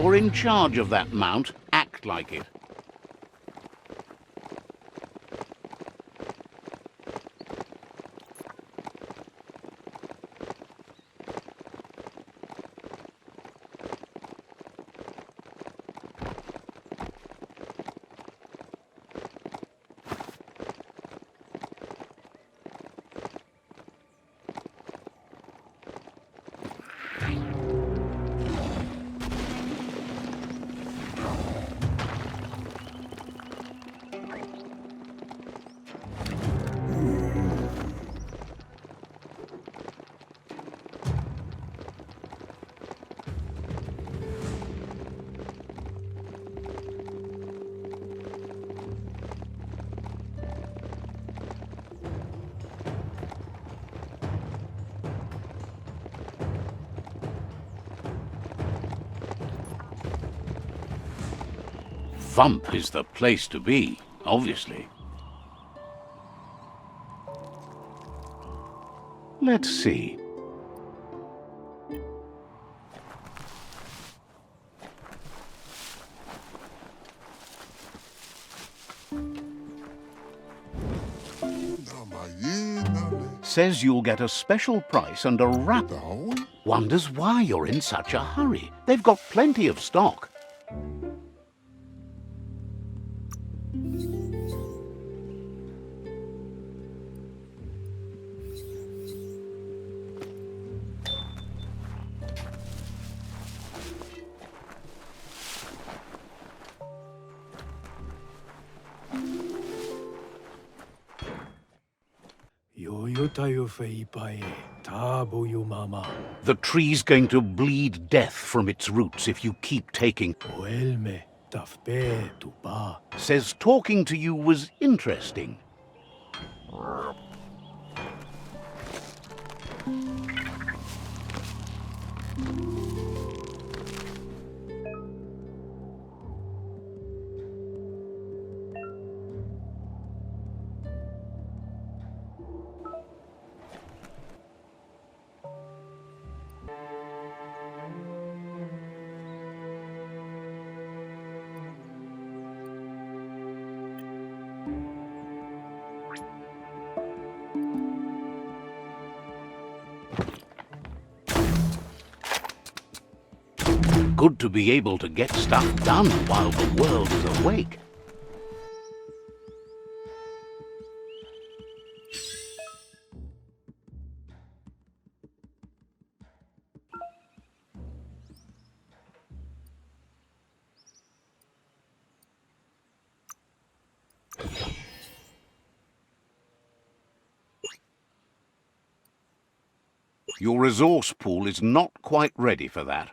You're in charge of that mount. Act like it. Vump is the place to be, obviously. Let's see. Says you'll get a special price and a wrap. Wonders why you're in such a hurry. They've got plenty of stock. The tree's going to bleed death from its roots if you keep taking. Says talking to you was interesting. Good to be able to get stuff done while the world is awake. Your resource pool is not quite ready for that.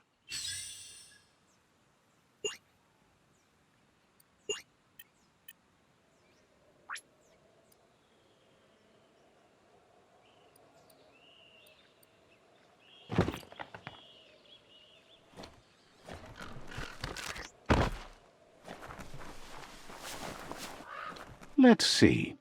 Let's see.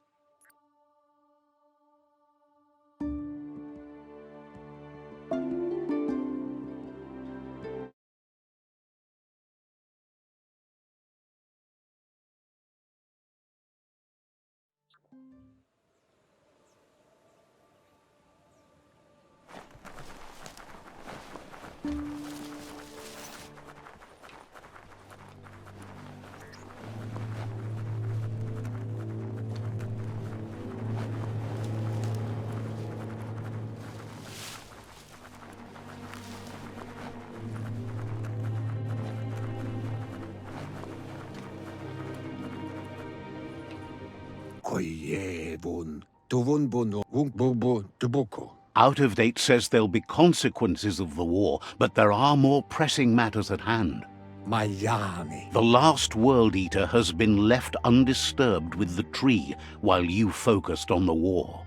Out of Date says there'll be consequences of the war, but there are more pressing matters at hand. The last World Eater has been left undisturbed with the tree while you focused on the war.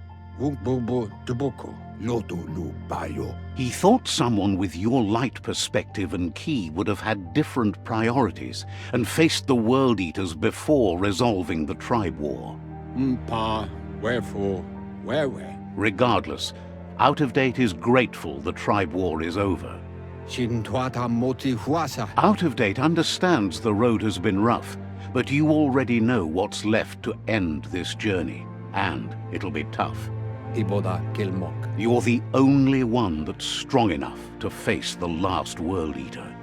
He thought someone with your light perspective and key would have had different priorities and faced the World Eaters before resolving the tribe war. Wherefore, where? Regardless, Out of Date is grateful the tribe war is over. Out of Date understands the road has been rough, but you already know what's left to end this journey, and it'll be tough. You're the only one that's strong enough to face the last World Eater.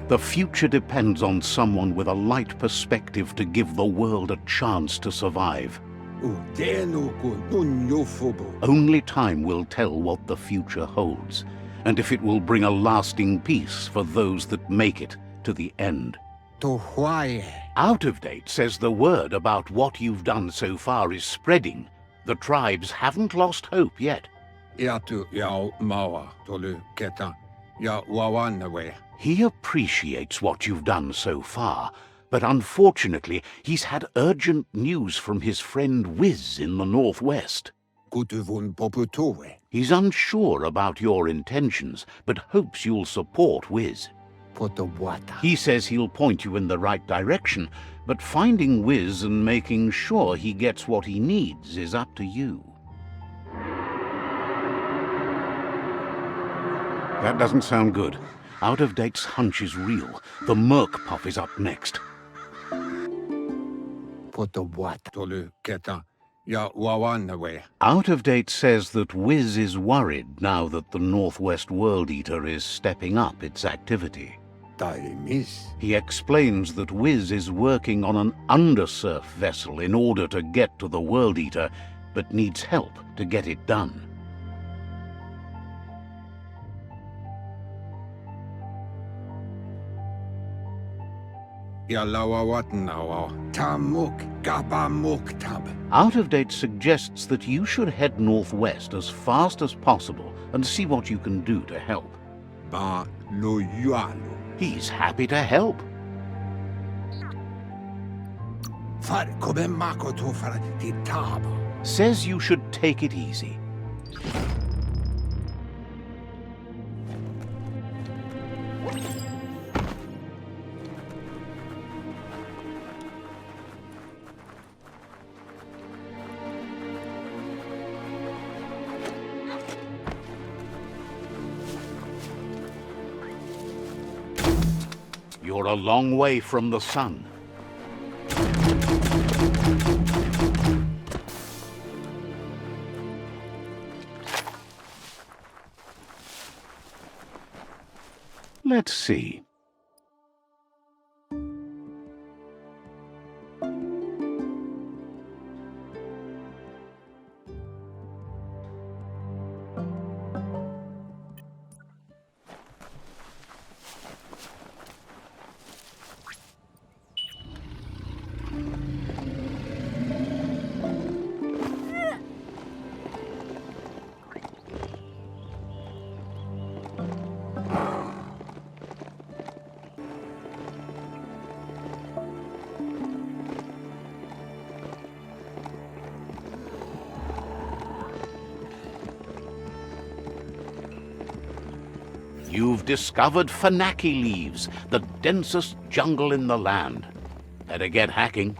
The future depends on someone with a light perspective to give the world a chance to survive. Only time will tell what the future holds, and if it will bring a lasting peace for those that make it to the end. Out of Date says the word about what you've done so far is spreading. The tribes haven't lost hope yet. He appreciates what you've done so far, but unfortunately he's had urgent news from his friend Wiz in the northwest. He's unsure about your intentions, but hopes you'll support Wiz. He says he'll point you in the right direction, but finding Wiz and making sure he gets what he needs is up to you. That doesn't sound good. Out of Date's hunch is real. The Merc Puff is up next. Out of Date says that Wiz is worried now that the Northwest World Eater is stepping up its activity. He explains that Wiz is working on an undersurf vessel in order to get to the World Eater, but needs help to get it done. Out of Date suggests that you should head northwest as fast as possible and see what you can do to help. He's happy to help. Says you should take it easy. You're a long way from the sun. Let's see. You've discovered Fanaki leaves, the densest jungle in the land. Better get hacking.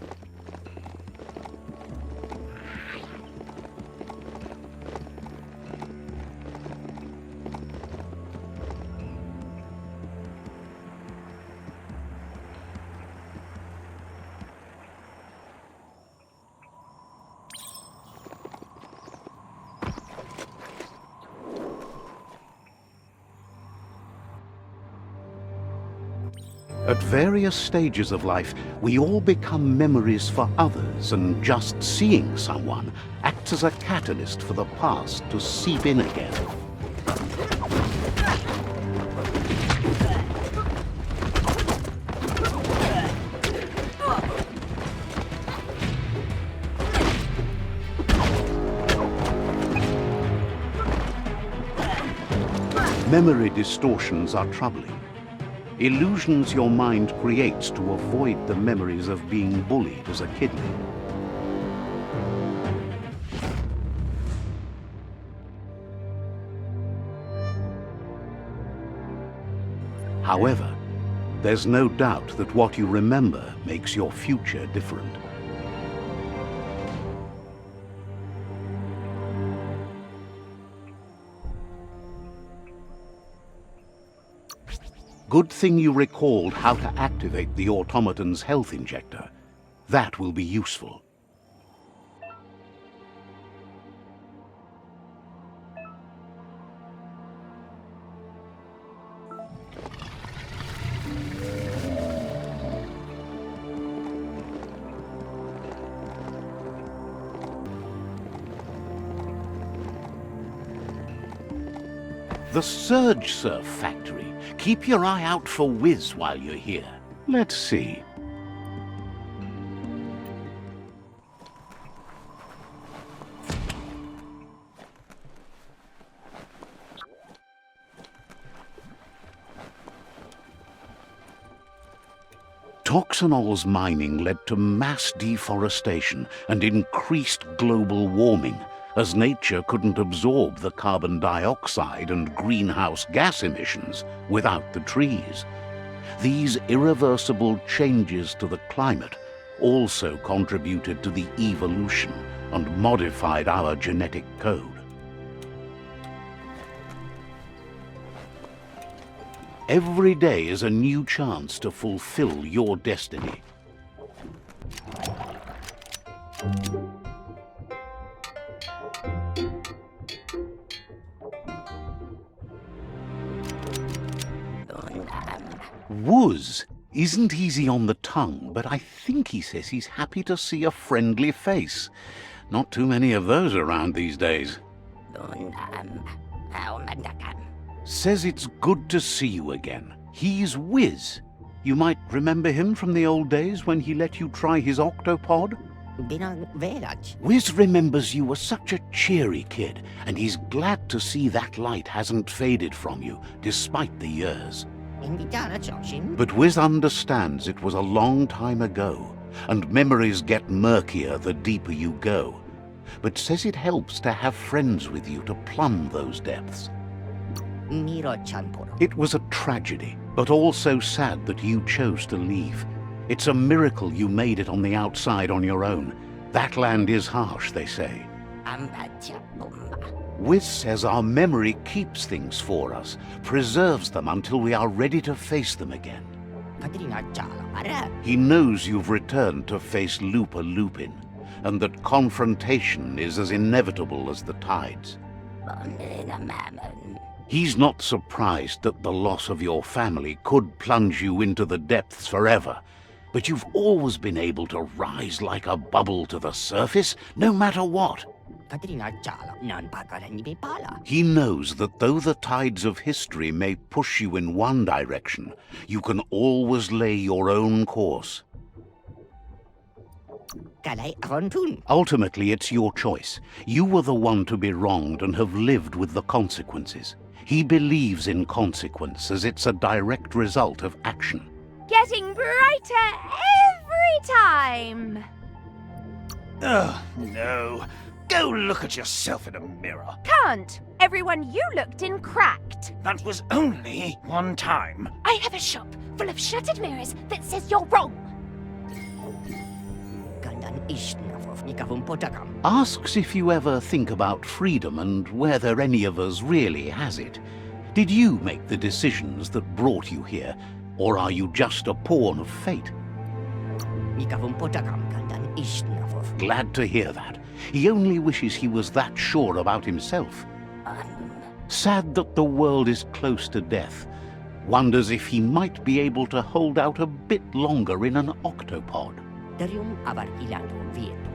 At various stages of life, we all become memories for others, and just seeing someone acts as a catalyst for the past to seep in again. Memory distortions are troubling. Illusions your mind creates to avoid the memories of being bullied as a kidling. However, there's no doubt that what you remember makes your future different. Good thing you recalled how to activate the automaton's health injector. That will be useful. The Surge Surf Factory. Keep your eye out for Wiz while you're here. Let's see. Toxanol's mining led to mass deforestation and increased global warming, as nature couldn't absorb the carbon dioxide and greenhouse gas emissions without the trees. These irreversible changes to the climate also contributed to the evolution and modified our genetic code. Every day is a new chance to fulfill your destiny. Wuz isn't easy on the tongue, but I think he says he's happy to see a friendly face. Not too many of those around these days. Says it's good to see you again. He's Wiz. You might remember him from the old days when he let you try his octopod? Wiz remembers you were such a cheery kid, and he's glad to see that light hasn't faded from you, despite the years. But Wiz understands it was a long time ago, and memories get murkier the deeper you go, but says it helps to have friends with you to plumb those depths. It was a tragedy, but also sad that you chose to leave. It's a miracle you made it on the outside on your own. That land is harsh, they say. Wiz says our memory keeps things for us, preserves them until we are ready to face them again. He knows you've returned to face Loopa Loopin, and that confrontation is as inevitable as the tides. He's not surprised that the loss of your family could plunge you into the depths forever, but you've always been able to rise like a bubble to the surface, no matter what. He knows that though the tides of history may push you in one direction, you can always lay your own course. Ultimately, it's your choice. You were the one to be wronged and have lived with the consequences. He believes in consequence as it's a direct result of action. Getting brighter every time! Oh, no. Go look at yourself in a mirror. Can't! Everyone you looked in cracked. That was only one time. I have a shop full of shattered mirrors that says you're wrong. Asks if you ever think about freedom and whether any of us really has it. Did you make the decisions that brought you here, or are you just a pawn of fate? Glad to hear that. He only wishes he was that sure about himself. Sad that the world is close to death. Wonders if he might be able to hold out a bit longer in an octopod.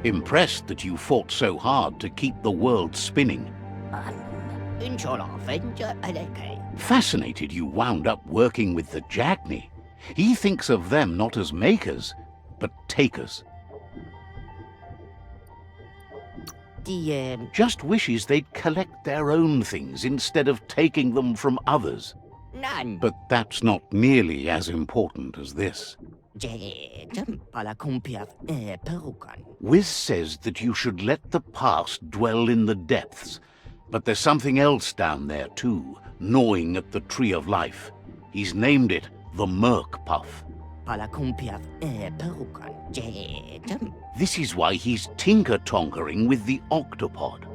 Impressed that you fought so hard to keep the world spinning. Fascinated you wound up working with the Jagni. He thinks of them not as makers, but takers. Just wishes they'd collect their own things instead of taking them from others. But that's not nearly as important as this. Wiz says that you should let the past dwell in the depths, but there's something else down there too, gnawing at the tree of life. He's named it the Merc Puff. This is why he's tinker-tonkering with the octopod.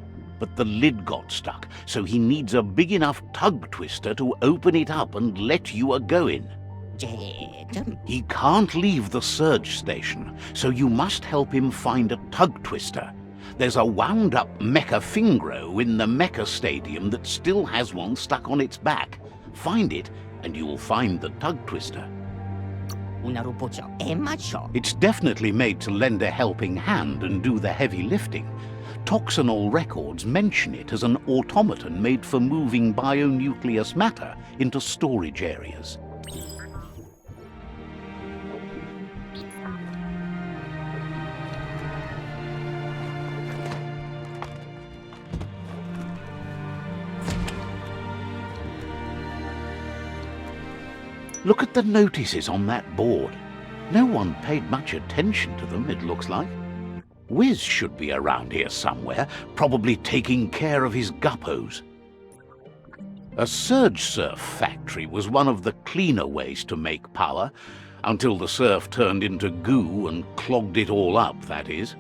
but the lid got stuck, so he needs a big enough tug twister to open it up and let you a-go in. He can't leave the surge station, so you must help him find a tug twister. There's a wound-up mecha fingro in the mecha stadium that still has one stuck on its back. Find it, and you'll find the tug twister. It's definitely made to lend a helping hand and do the heavy lifting. Toxanol records mention it as an automaton made for moving bionucleus matter into storage areas. Look at the notices on that board. No one paid much attention to them, it looks like. Wiz should be around here somewhere, probably taking care of his guppos. A surge surf factory was one of the cleaner ways to make power, until the surf turned into goo and clogged it all up, that is.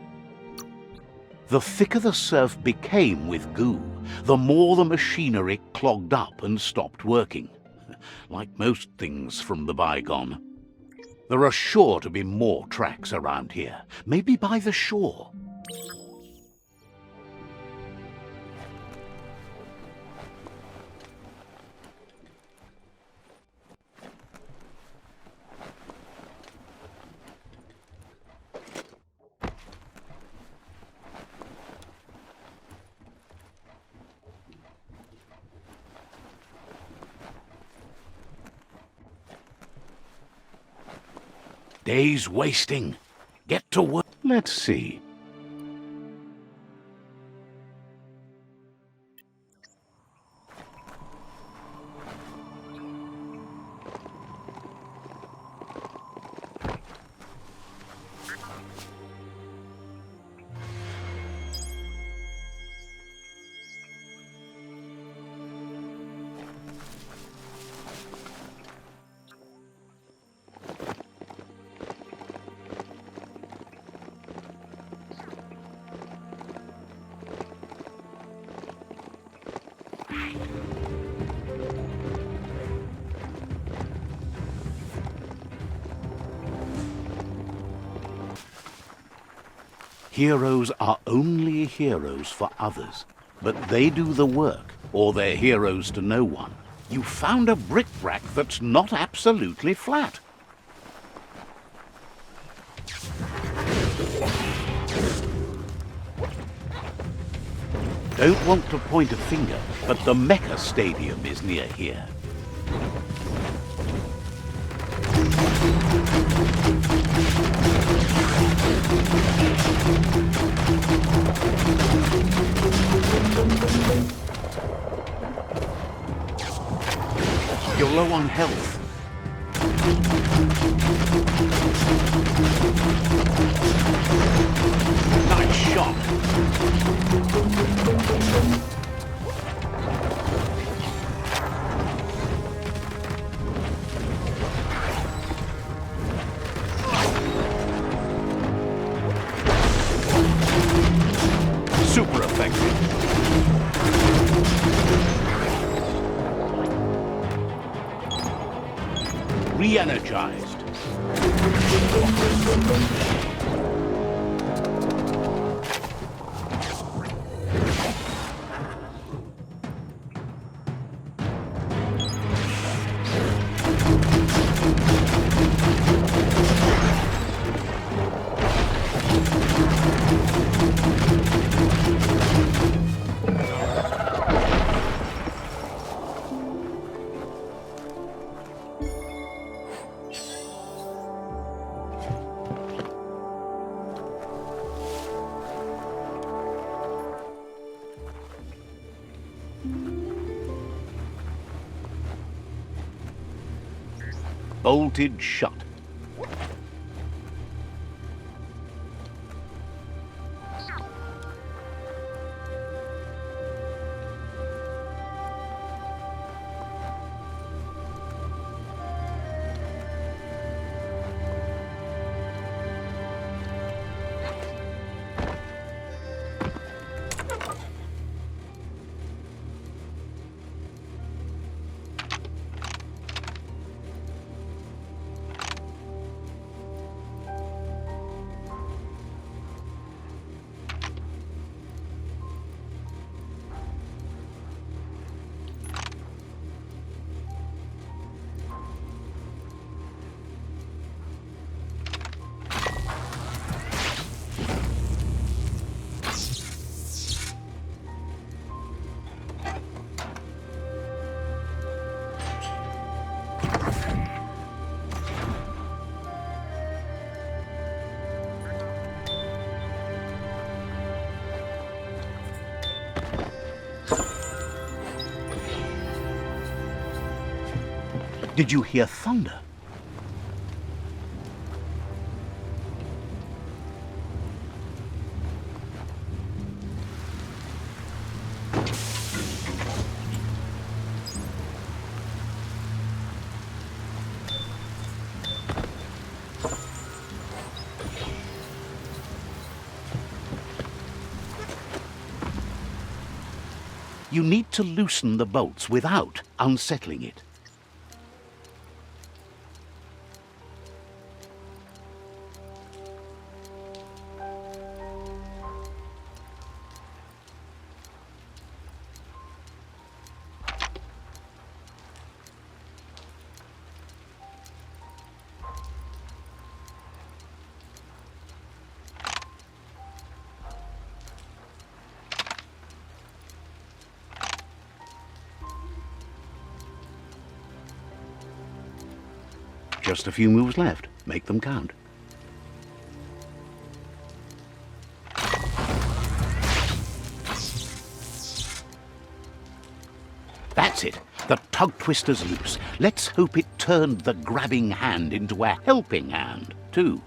The thicker the surf became with goo, the more the machinery clogged up and stopped working. Like most things from the bygone. There are sure to be more tracks around here, maybe by the shore. Days wasting. Get to work. Let's see. Heroes are only heroes for others, but they do the work, or they're heroes to no one. You found a bric-a-brac that's not absolutely flat. Don't want to point a finger, but the Mecha Stadium is near here. You're low on health. Nice shot. Super effective. Re-energized. Bolted shut. Did you hear thunder? You need to loosen the bolts without unsettling it. Just a few moves left. Make them count. That's it. The tug twister's loose. Let's hope it turned the grabbing hand into a helping hand, too.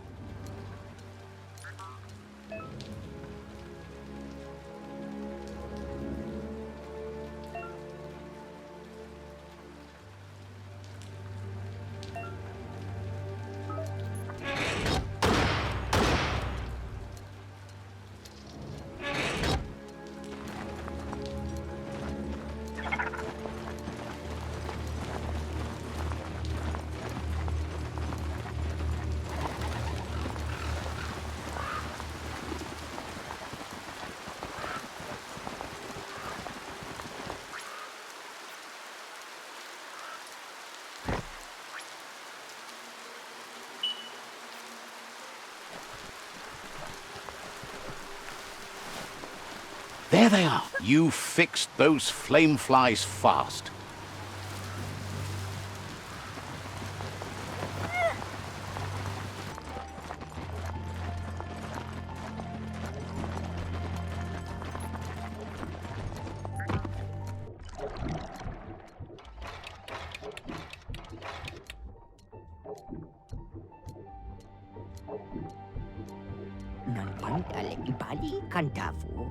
There they are. You fixed those flame flies fast.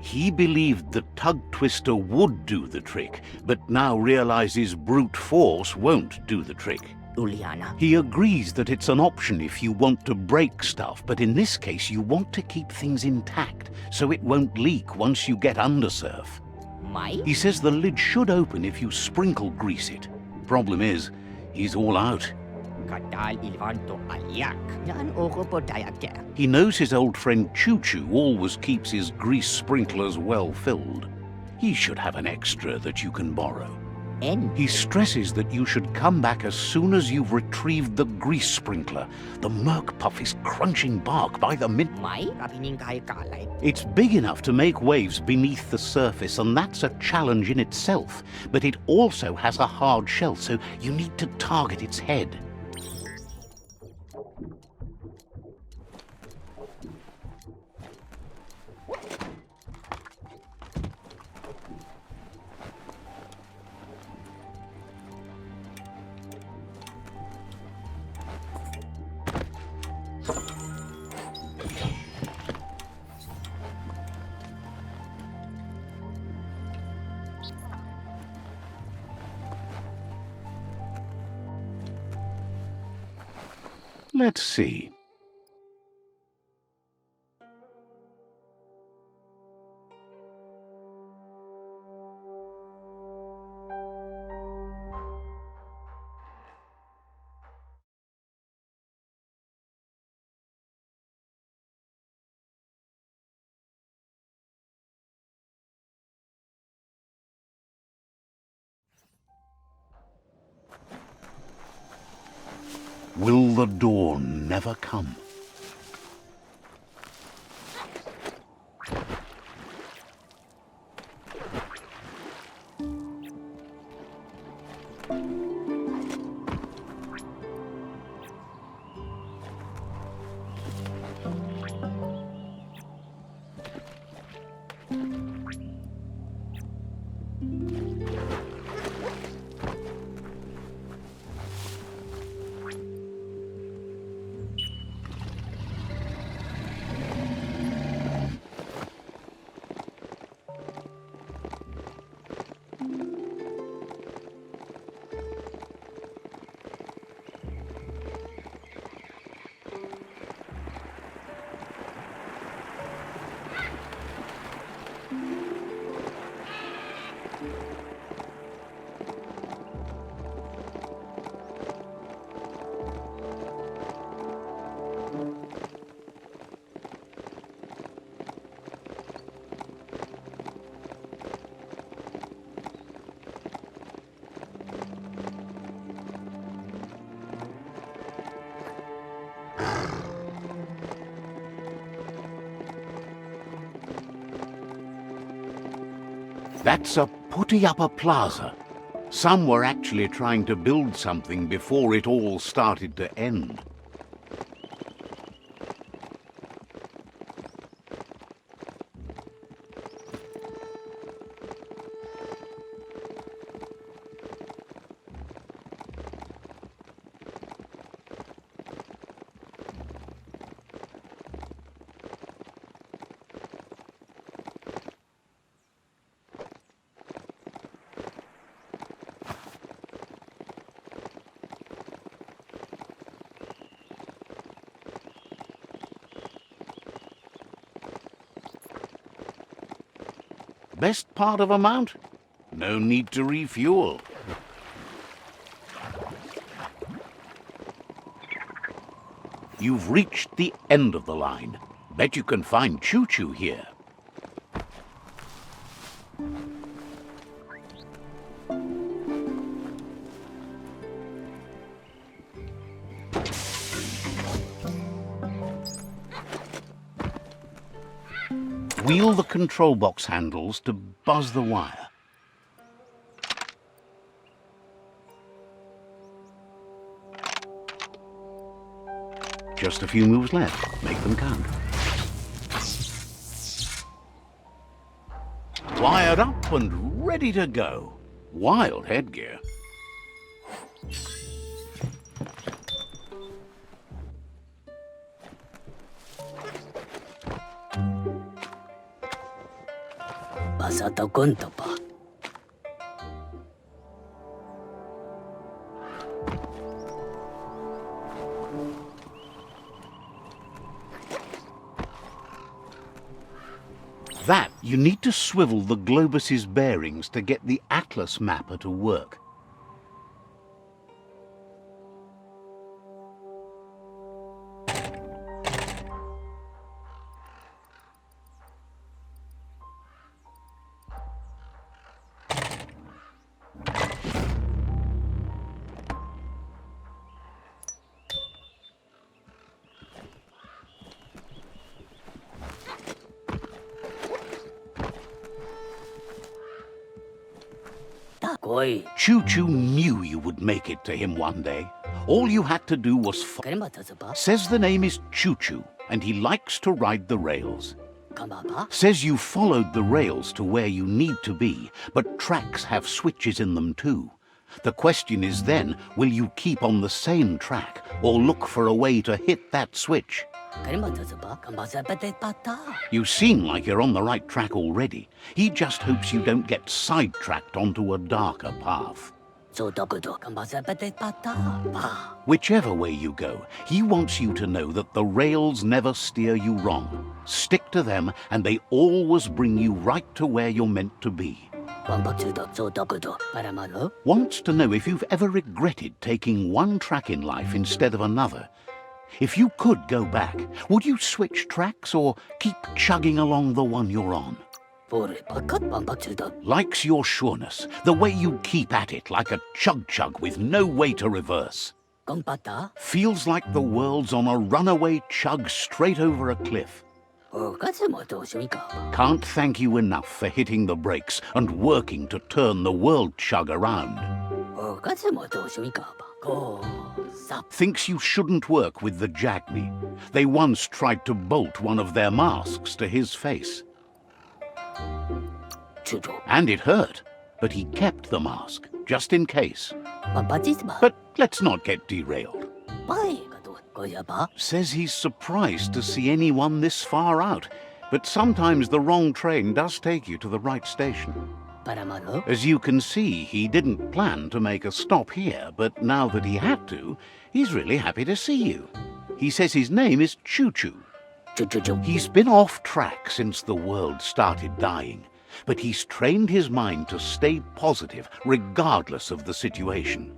He believed the tug twister would do the trick, but now realizes brute force won't do the trick. Uliana. He agrees that it's an option if you want to break stuff, but in this case you want to keep things intact so it won't leak once you get undersurf. He says the lid should open if you sprinkle grease it. Problem is, he's all out. He knows his old friend Choo-Choo always keeps his grease sprinklers well filled. He should have an extra that you can borrow. He stresses that you should come back as soon as you've retrieved the grease sprinkler. The Merc Puff is crunching bark by the minute. It's big enough to make waves beneath the surface, and that's a challenge in itself. But it also has a hard shell, so you need to target its head. Let's see. Will the dawn never come? That's a putty-upper plaza. Some were actually trying to build something before it all started to end. Best part of a mount? No need to refuel. You've reached the end of the line. Bet you can find Choo Choo here. Wheel the control box handles to buzz the wire. Just a few moves left. Make them count. Wired up and ready to go. Wild headgear. That, you need to swivel the globus's bearings to get the atlas mapper to work. Choo Choo knew you would make it to him one day. All you had to do was Says the name is Choo Choo, and he likes to ride the rails. Says you followed the rails to where you need to be, but tracks have switches in them too. The question is then, will you keep on the same track, or look for a way to hit that switch? You seem like you're on the right track already. He just hopes you don't get sidetracked onto a darker path. Whichever way you go, he wants you to know that the rails never steer you wrong. Stick to them, and they always bring you right to where you're meant to be. Wants to know if you've ever regretted taking one track in life instead of another. If you could go back, would you switch tracks or keep chugging along the one you're on? Likes your sureness, the way you keep at it like a chug-chug with no way to reverse. Feels like the world's on a runaway chug straight over a cliff. Can't thank you enough for hitting the brakes and working to turn the world chug around. Thinks you shouldn't work with the Jagni. They once tried to bolt one of their masks to his face. And it hurt, but he kept the mask, just in case. But let's not get derailed. Says he's surprised to see anyone this far out, but sometimes the wrong train does take you to the right station. As you can see, he didn't plan to make a stop here, but now that he had to, he's really happy to see you. He says his name is Choo-Choo. He's been off track since the world started dying, but he's trained his mind to stay positive regardless of the situation.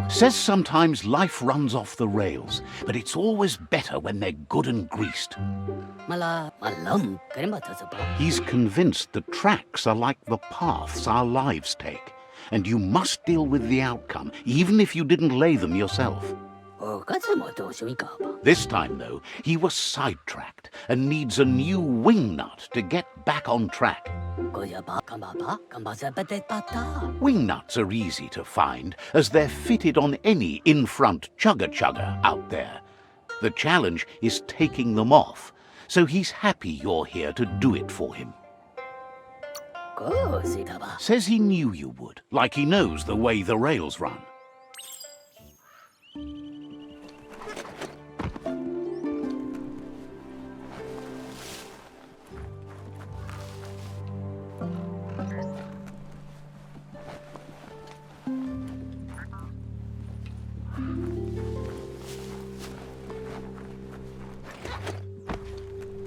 Says sometimes life runs off the rails, but it's always better when they're good and greased. He's convinced the tracks are like the paths our lives take, and you must deal with the outcome, even if you didn't lay them yourself. This time, though, he was sidetracked and needs a new wing nut to get back on track. Wing nuts are easy to find, as they're fitted on any in-front chugga-chugga out there. The challenge is taking them off, so he's happy you're here to do it for him. Says he knew you would, like he knows the way the rails run.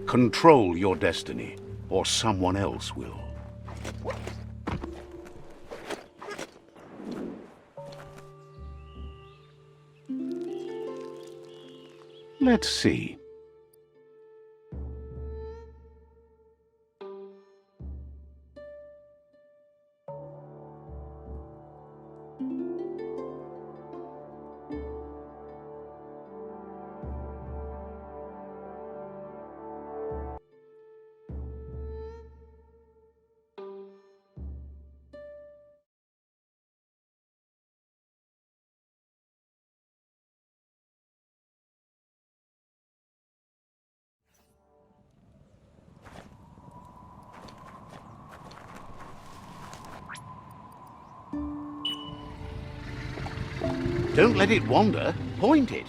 Control your destiny, or someone else will. Let's see. Don't let it wander. Point it.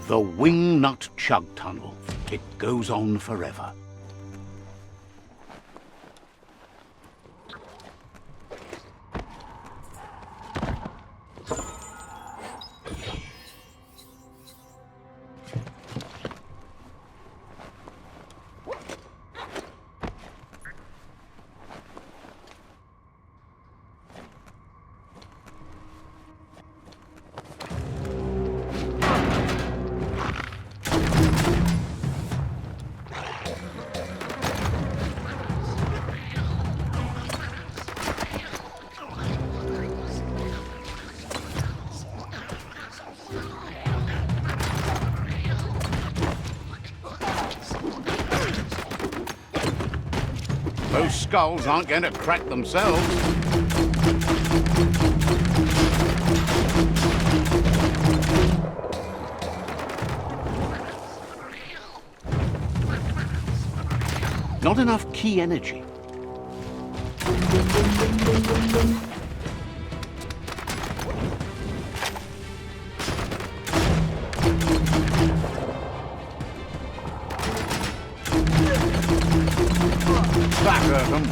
The Wing Nut Chug Tunnel. It goes on forever. Those skulls aren't going to crack themselves. Not enough key energy. That hurt them.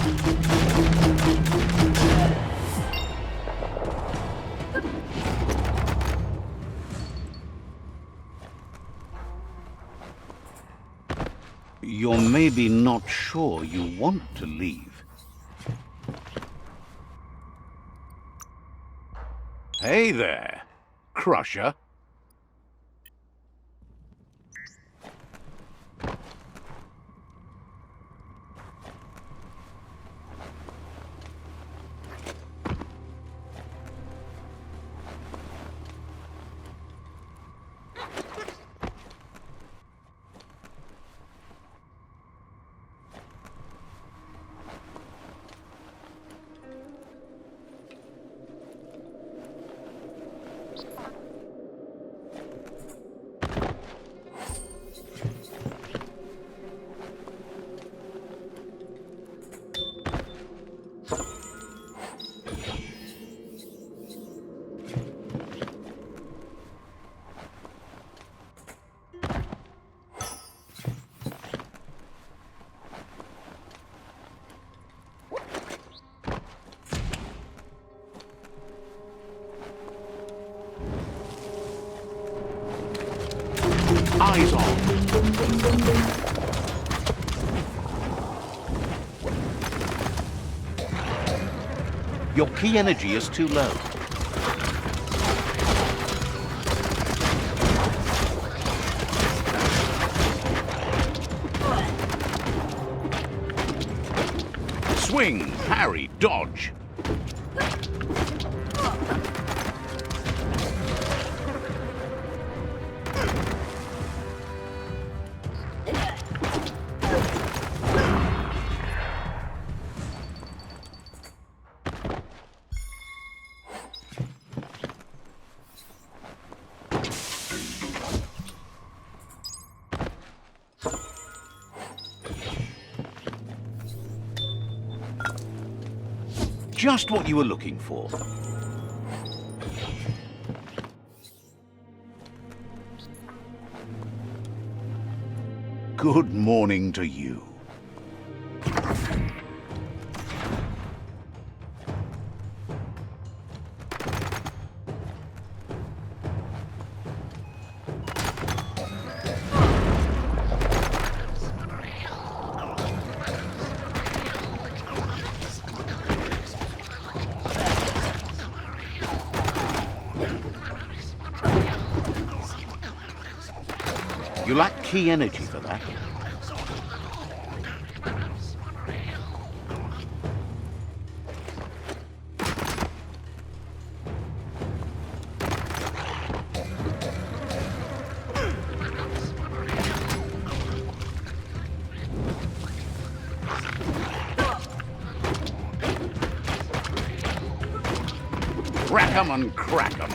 You're maybe not sure you want to leave. Hey there, Crusher. Eyes on. Your key energy is too low. Swing, parry, dodge. Just what you were looking for. Good morning to you. You lack key energy for that. Crack 'em and crack 'em.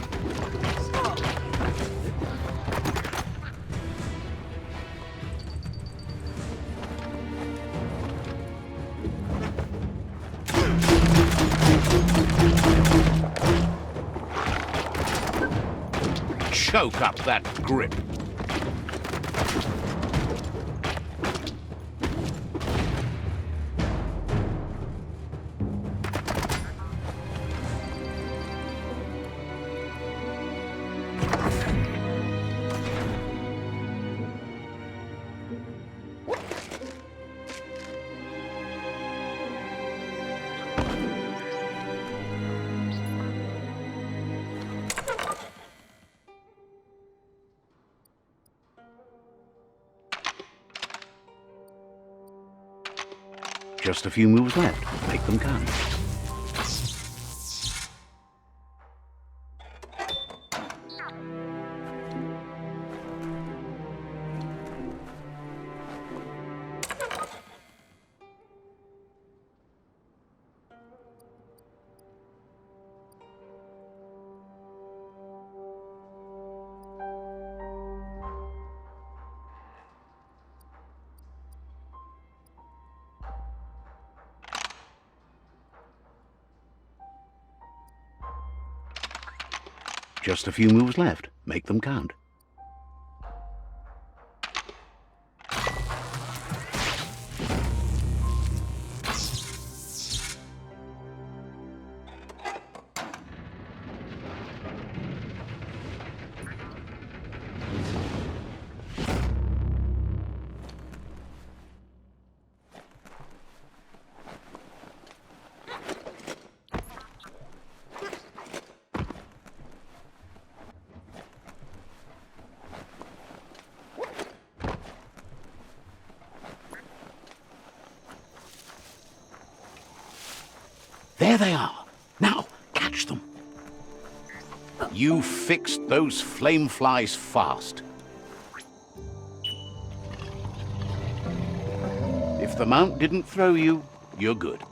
Choke up that grip. Just a few moves left. Make them count. Just a few moves left. Make them count. There they are. Now, catch them. You fixed those flame flies fast. If the mount didn't throw you, you're good.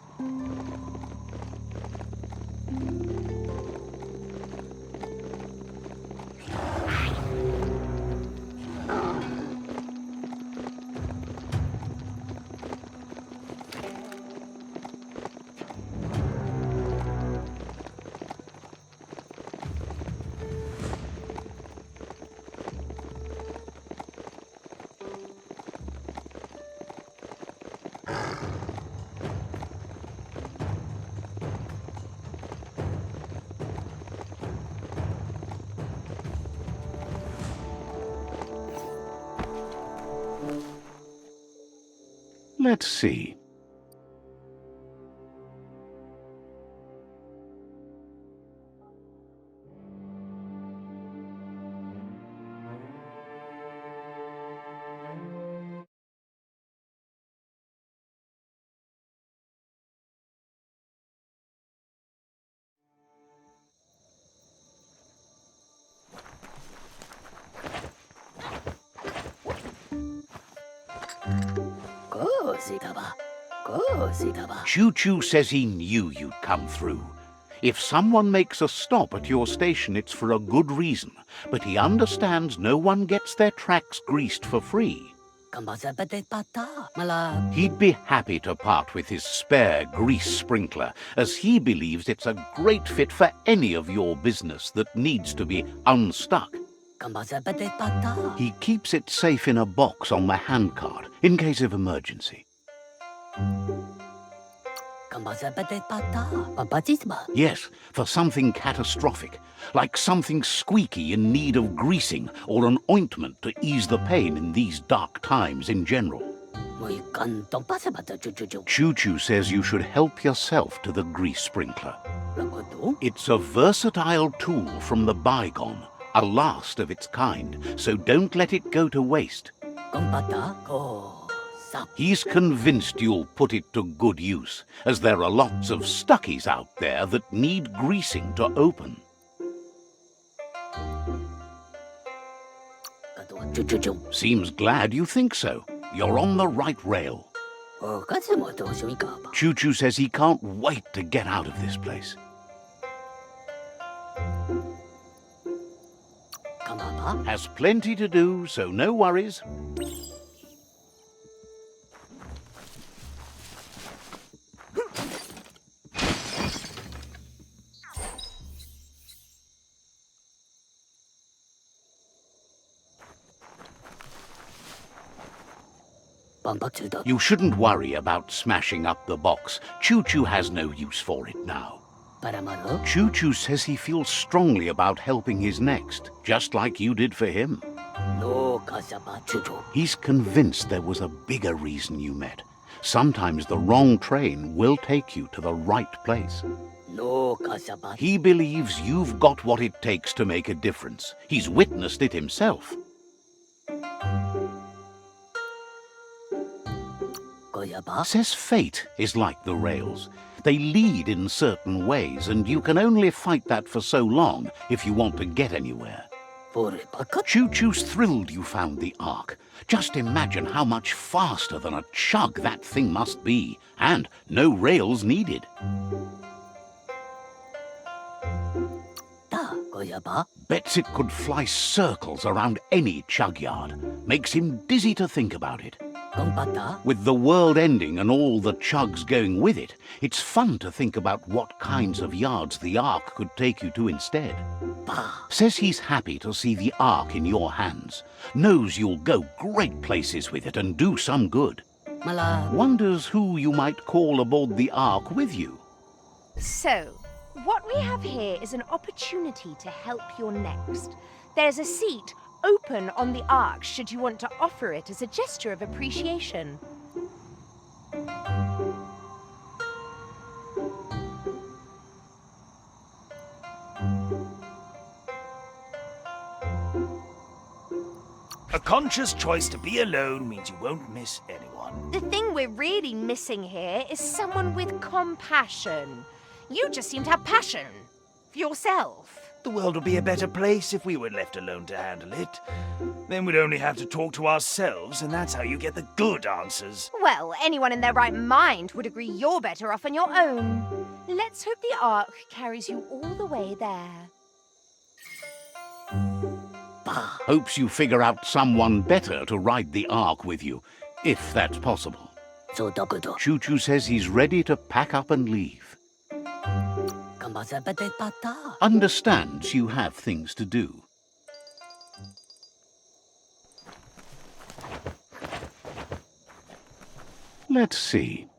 Let's see. Choo-Choo says he knew you'd come through. If someone makes a stop at your station, it's for a good reason, but he understands no one gets their tracks greased for free. He'd be happy to part with his spare grease sprinkler, as he believes it's a great fit for any of your business that needs to be unstuck. He keeps it safe in a box on the handcart, in case of emergency. Yes, for something catastrophic, like something squeaky in need of greasing or an ointment to ease the pain in these dark times in general. Choo-Choo says you should help yourself to the grease sprinkler. It's a versatile tool from the bygone, a last of its kind, so don't let it go to waste. He's convinced you'll put it to good use, as there are lots of stuckies out there that need greasing to open. Seems glad you think so. You're on the right rail. Choo-Choo says he can't wait to get out of this place. Has plenty to do, so no worries. You shouldn't worry about smashing up the box. Choo-Choo has no use for it now. Choo-Choo says he feels strongly about helping his next, just like you did for him. He's convinced there was a bigger reason you met. Sometimes the wrong train will take you to the right place. He believes you've got what it takes to make a difference. He's witnessed it himself. Says fate is like the rails. They lead in certain ways, and you can only fight that for so long if you want to get anywhere. Choo-Choo's thrilled you found the Ark. Just imagine how much faster than a chug that thing must be, and no rails needed. Bets it could fly circles around any chug yard. Makes him dizzy to think about it. With the world ending and all the chugs going with it, it's fun to think about what kinds of yards the Ark could take you to instead. Says he's happy to see the Ark in your hands. Knows you'll go great places with it and do some good. Wonders who you might call aboard the Ark with you. So, what we have here is an opportunity to help your next. There's a seat open on the Ark should you want to offer it as a gesture of appreciation. A conscious choice to be alone means you won't miss anyone. The thing we're really missing here is someone with compassion. You just seem to have passion for yourself. The world would be a better place if we were left alone to handle it. Then we'd only have to talk to ourselves, and that's how you get the good answers. Well, anyone in their right mind would agree you're better off on your own. Let's hope the Ark carries you all the way there. Hopes you figure out someone better to ride the Ark with you, if that's possible. Choo-Choo says he's ready to pack up and leave. Understands you have things to do. Let's see.